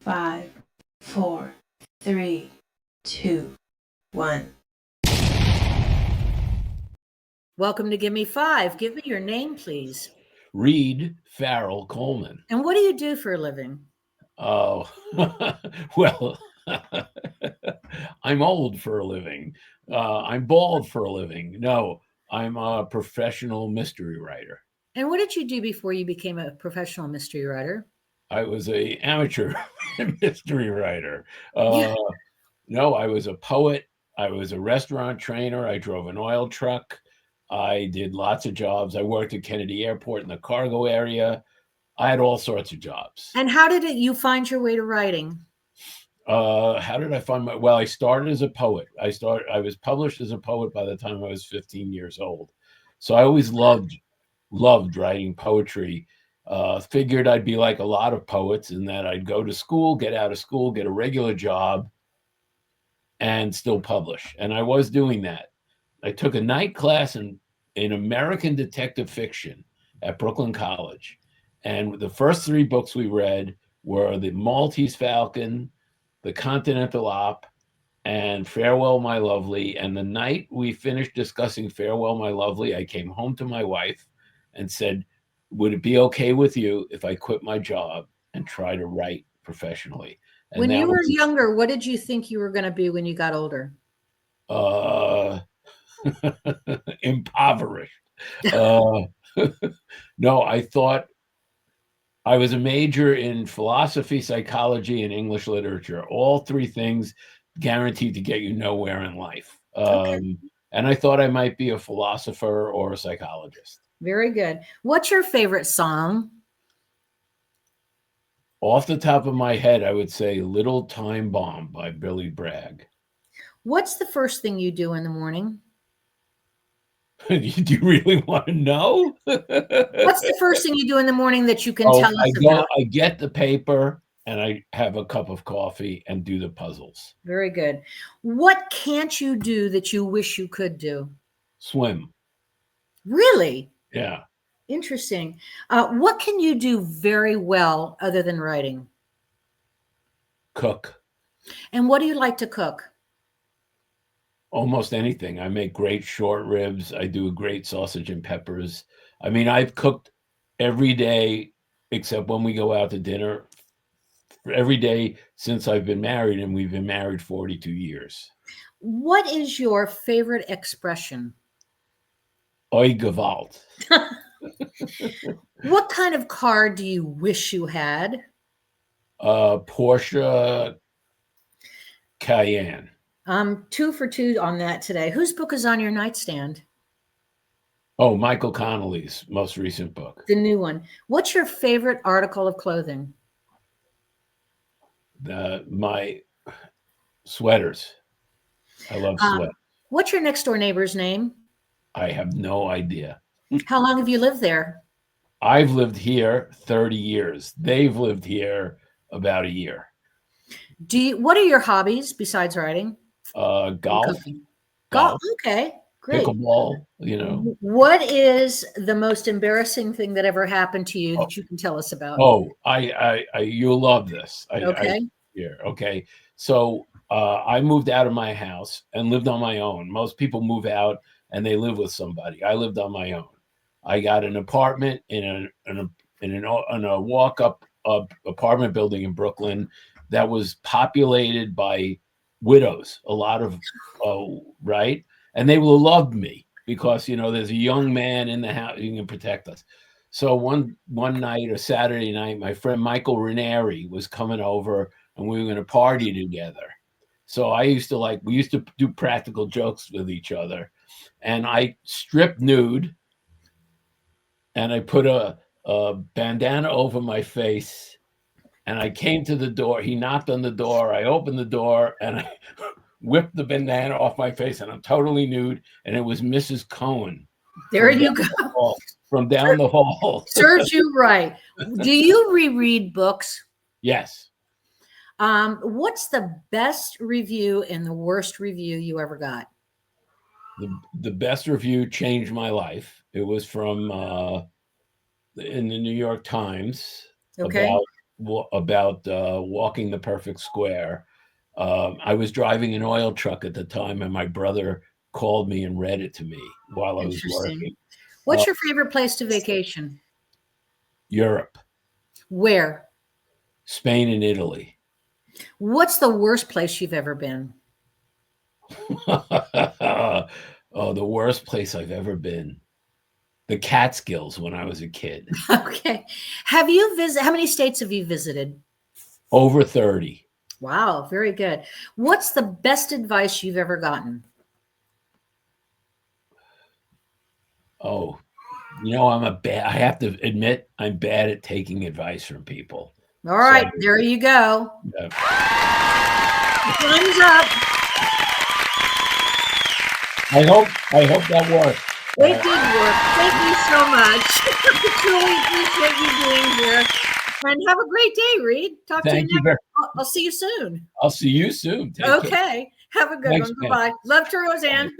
5, 4, 3, 2, 1. Welcome to GIMME5. Give me your name, please. Reed Farrel Coleman. And what do you do for a living? Oh, well, I'm old for a living. I'm bald for a living. No, I'm a professional mystery writer. And what did you do before you became a professional mystery writer? I was a amateur mystery writer. Yeah. No, I was a poet. I was a restaurant trainer. I drove an oil truck. I did lots of jobs. I worked at Kennedy Airport in the cargo area. I had all sorts of jobs. And how did you find your way to writing? How did I find well, I started as a poet. I was published as a poet by the time I was 15 years old. So I always loved writing poetry. Figured I'd be like a lot of poets in that I'd go to school, get out of school, get a regular job, and still publish. And I was doing that. I took a night class in American detective fiction at Brooklyn College. And the first three books we read were The Maltese Falcon, The Continental Op, and Farewell, My Lovely. And the night we finished discussing Farewell, My Lovely, I came home to my wife and said, would it be okay with you if I quit my job and try to write professionally? And when you were younger, what did you think you were going to be when you got older? Impoverished. No, I thought I was a major in philosophy, psychology, and English literature. All three things guaranteed to get you nowhere in life. Okay. And I thought I might be a philosopher or a psychologist. Very good. What's your favorite song? Off the top of my head, I would say Little Time Bomb by Billy Bragg. What's the first thing you do in the morning? Do you really want to know? What's the first thing you do in the morning that you can tell us about? I get the paper and I have a cup of coffee and do the puzzles. Very good. What can't you do that you wish you could do? Swim. Really? Yeah. Interesting. What can you do very well other than writing? Cook. And what do you like to cook? Almost anything. I make great short ribs. I do a great sausage and peppers. I mean, I've cooked every day except when we go out to dinner. Every day since I've been married, and we've been married 42 years. What is your favorite expression? Oi Gewalt. What kind of car do you wish you had? Porsche Cayenne. 2 for 2 on that today. Whose book is on your nightstand? Oh, Michael Connelly's most recent book. The new one. What's your favorite article of clothing? My sweaters. I love sweaters. What's your next door neighbor's name? I have no idea. How long have you lived there? I've lived here 30 years. They've lived here about a year. What are your hobbies besides writing? Golf. Golf. Okay, great. Pickleball, you know. What is the most embarrassing thing that ever happened to you that you can tell us about? Oh, you'll love this. Okay. Okay. So I moved out of my house and lived on my own. Most people move out and they live with somebody. I lived on my own. I got an apartment in a walk-up apartment building in Brooklyn that was populated by widows, a lot of right, and they will love me because there's a young man in the house who can protect us. So one night, a Saturday night, my friend Michael Ranieri was coming over and we were going to party together. So we used to do practical jokes with each other, and I stripped nude and I put a bandana over my face. And I came to the door. He knocked on the door. I opened the door and I whipped the bandana off my face, and I'm totally nude. And it was Mrs. Cohen. There you go. From down the hall. Serves you right. Do you reread books? Yes. What's the best review and the worst review you ever got? The best review changed my life. It was from in the New York Times. Okay. walking the perfect square. I was driving an oil truck at the time, and my brother called me and read it to me while I was Interesting. working. What's your favorite place to vacation? Europe, Where? Spain, and Italy. What's the worst place you've ever been? Oh, the worst place I've ever been. The Catskills when I was a kid. Okay. Have you how many states have you visited? Over 30. Wow, very good. What's the best advice you've ever gotten? Oh, I have to admit, I'm bad at taking advice from people. All right, there you go. Yeah. Time's up. I hope that worked. It did work. Thank you so much. I truly appreciate you being here. And have a great day, Reed. Talk to you next. I'll see you soon. I'll see you soon. Take care. Okay. Have a good Thanks, one. man. Bye-bye. Love to Roseanne.